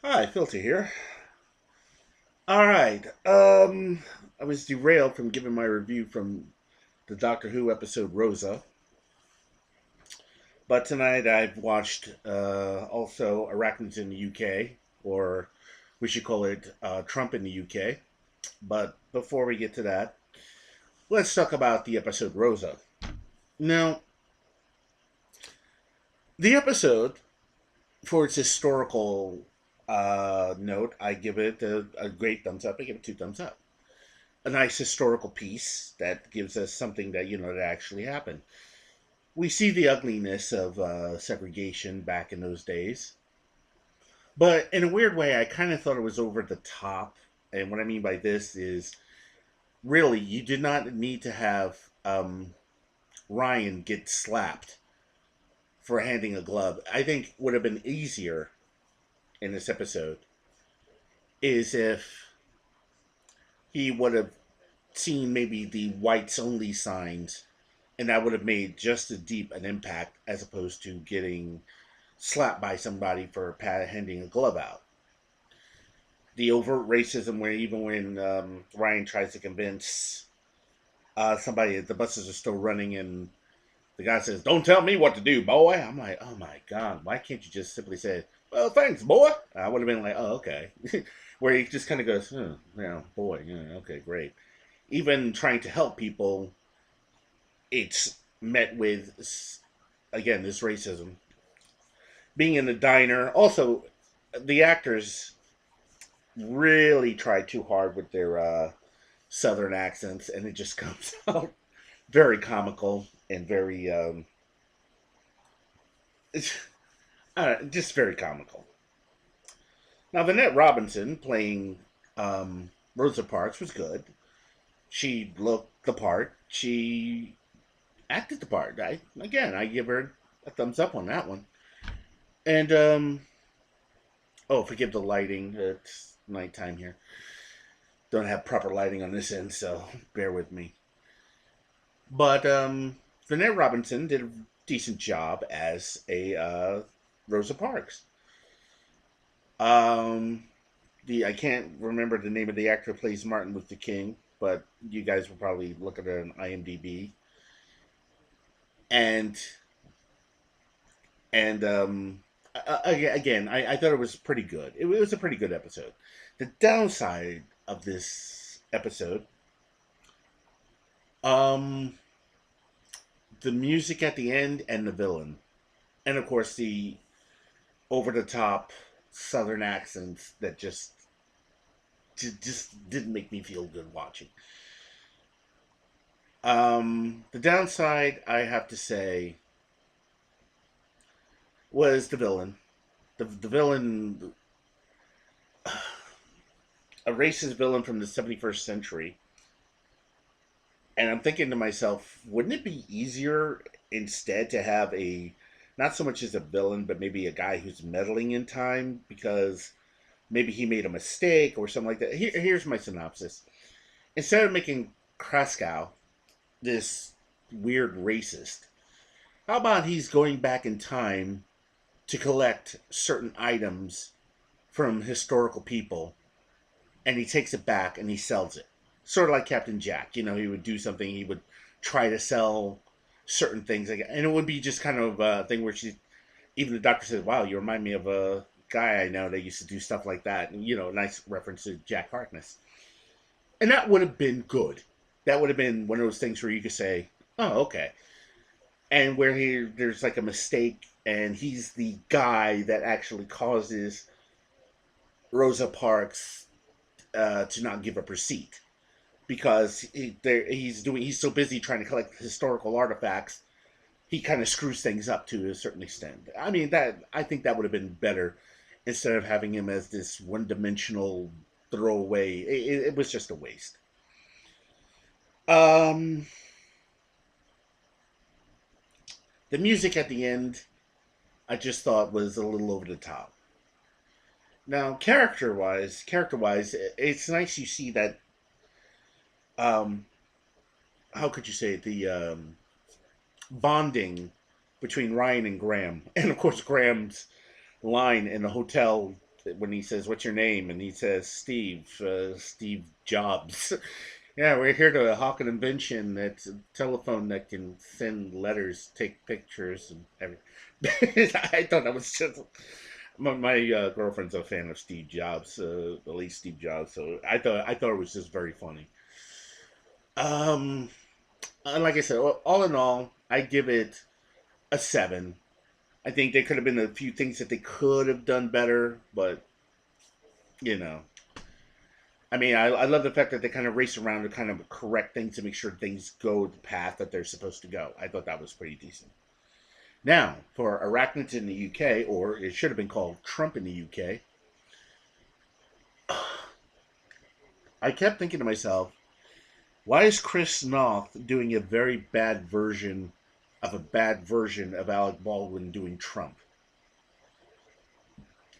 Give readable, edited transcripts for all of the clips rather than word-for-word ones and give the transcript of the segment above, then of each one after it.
Hi, Filter here. All right. I was derailed from giving my review from the Doctor Who episode Rosa, but tonight I've watched also Arachnids in the UK, or we should call it Trump in the UK. But before we get to that, let's talk about the episode Rosa. Now, the episode, for its historical note, I give it a great thumbs up. I give it two thumbs up. A nice historical piece that gives us something that actually happened. We see the ugliness of segregation back in those days, but in a weird way, I kind of thought it was over the top. And what I mean by this is, really, you did not need to have Ryan get slapped for handing a glove. I think would have been easier in this episode is if he would have seen maybe the whites only signs, and that would have made just as deep an impact as opposed to getting slapped by somebody for handing a glove out. The overt racism, where even when Ryan tries to convince somebody that the buses are still running, and the guy says, "Don't tell me what to do, boy." I'm like, oh my god, why can't you just simply say, "Well, thanks, boy"? I would have been like, oh, okay. Where he just kind of goes, yeah, boy, yeah, okay, great. Even trying to help people, it's met with, again, this racism. Being in the diner, also, the actors really try too hard with their southern accents, and it just comes out very comical and very, just very comical. Now, Vanette Robinson playing Rosa Parks was good. She looked the part. She acted the part. I give her a thumbs up on that one. And oh, forgive the lighting. It's nighttime here. Don't have proper lighting on this end, so bear with me. But Vanette Robinson did a decent job as a Rosa Parks. Um, the I can't remember the name of the actor who plays Martin Luther King, but you guys will probably look at it on IMDb. And again, I thought it was pretty good. It was a pretty good episode. The downside of this episode, um, the music at the end and the villain, and of course the over the top Southern accents that just didn't make me feel good watching. The downside, I have to say, was the villain. The villain, a racist villain from the 71st century. And I'm thinking to myself, wouldn't it be easier instead to have not so much as a villain, but maybe a guy who's meddling in time because maybe he made a mistake or something like that? Here's my synopsis. Instead of making Kraskow this weird racist, how about he's going back in time to collect certain items from historical people, and he takes it back and he sells it. Sort of like Captain Jack. He would do something, he would try to sell certain things. And it would be just kind of a thing where even the doctor says, "Wow, you remind me of a guy I know that used to do stuff like that." And, nice reference to Jack Harkness. And that would have been good. That would have been one of those things where you could say, "Oh, okay." And where there's like a mistake, and he's the guy that actually causes Rosa Parks to not give up her seat because he's so busy trying to collect historical artifacts, he kind of screws things up to a certain extent. I mean, that I think that would have been better instead of having him as this one-dimensional throwaway. It was just a waste. Um, the music at the end, I just thought was a little over the top. Now, character wise, it's nice you see that. Um, how could you say it? The bonding between Ryan and Graham, and of course Graham's line in the hotel when he says, "What's your name?" and he says, Steve Jobs." Yeah, we're here to hawk an invention that's a telephone that can send letters, take pictures, and everything. I thought that was just my girlfriend's a fan of Steve Jobs, the late Steve Jobs. So I thought it was just very funny. Um, like I said, all in all, I give it a 7. I think there could have been a few things that they could have done better, but you know, I mean, I love the fact that they kind of race around to kind of correct things to make sure things go the path that they're supposed to go. I thought that was pretty decent. Now, for Arachnids in the UK, or it should have been called Trump in the UK, I kept thinking to myself, why is Chris Noth doing a very bad version of a bad version of Alec Baldwin doing Trump?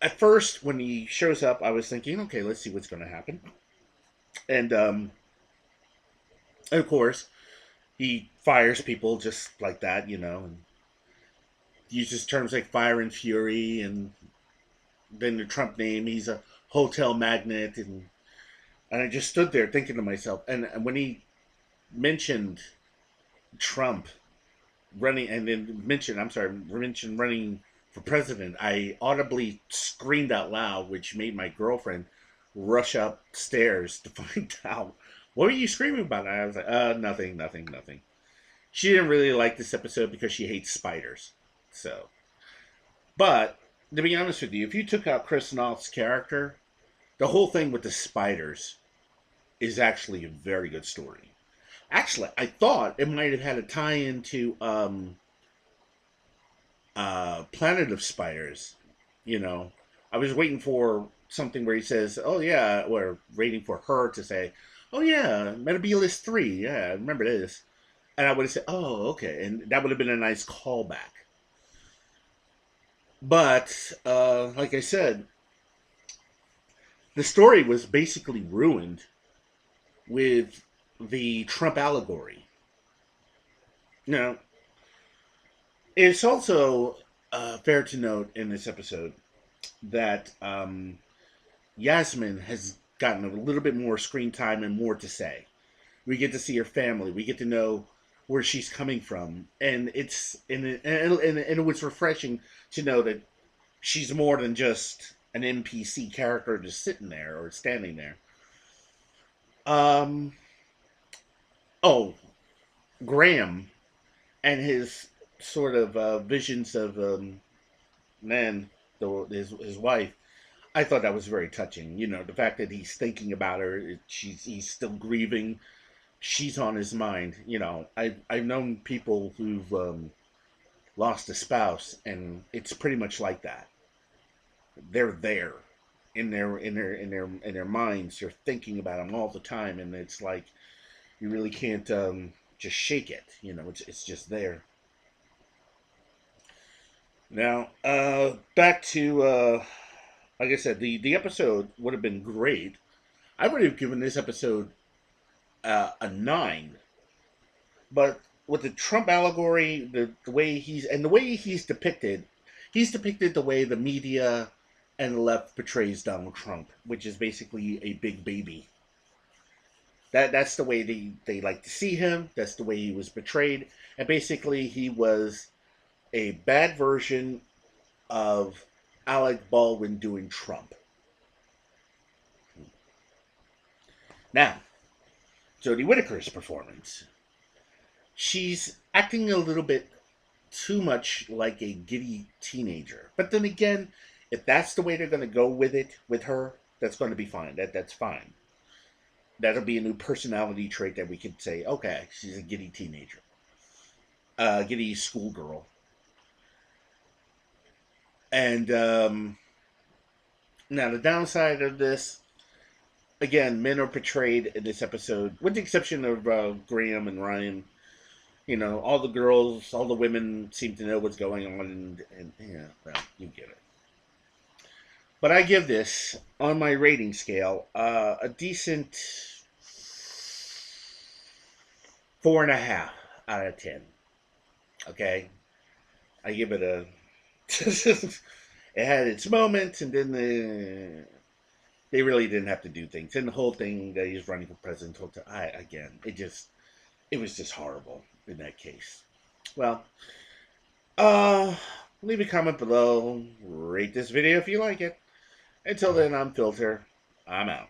At first, when he shows up, I was thinking, okay, let's see what's going to happen. And of course, he fires people just like that, and uses terms like fire and fury, and then the Trump name. He's a hotel magnate, and I just stood there thinking to myself. And when he mentioned Trump running, and then mentioned running for president, I audibly screamed out loud, which made my girlfriend rush upstairs to find out what were you screaming about. And I was like, nothing, nothing, nothing. She didn't really like this episode because she hates spiders. So, but to be honest with you, if you took out Chris Noth's character, the whole thing with the spiders is actually a very good story. Actually, I thought it might have had a tie into Planet of Spiders. You know, I was waiting for something where he says, "Oh yeah," or waiting for her to say, "Oh yeah, Metabolist 3. Yeah, I remember this." And I would have said, "Oh, okay," and that would have been a nice callback. But like I said, the story was basically ruined with the Trump allegory. Now, it's also fair to note in this episode that Yasmin has gotten a little bit more screen time and more to say. We get to see her family. We get to know where she's coming from, and it was refreshing to know that she's more than just an NPC character just sitting there or standing there. Um. Oh, Graham and his sort of visions of man, his wife. I thought that was very touching. The fact that he's thinking about her, he's still grieving. She's on his mind. I've known people who've lost a spouse, and it's pretty much like that. They're there in their minds. They're thinking about them all the time, and it's like you really can't just shake it. It's just there. Now, back to like I said, the episode would have been great. I would have given this episode a 9, but with the Trump allegory, the way he's depicted the way the media and the left portrays Donald Trump, which is basically a big baby. That's the way they like to see him. That's the way he was portrayed, and basically he was a bad version of Alec Baldwin doing Trump. Now, Jodie Whittaker's performance. She's acting a little bit too much like a giddy teenager. But then again, if that's the way they're going to go with it, with her, that's going to be fine. That's fine. That'll be a new personality trait that we could say, okay, she's a giddy teenager. Giddy schoolgirl. And now the downside of this, again, men are portrayed in this episode, with the exception of Graham and Ryan. All the girls, all the women seem to know what's going on, and yeah, well, you get it. But I give this, on my rating scale, a decent 4.5 out of 10. Okay, I give it a. It had its moments, and then they really didn't have to do things. And the whole thing that he's running for president, it was just horrible in that case. Well, uh, leave a comment below. Rate this video if you like it. Until then, I'm Filter. I'm out.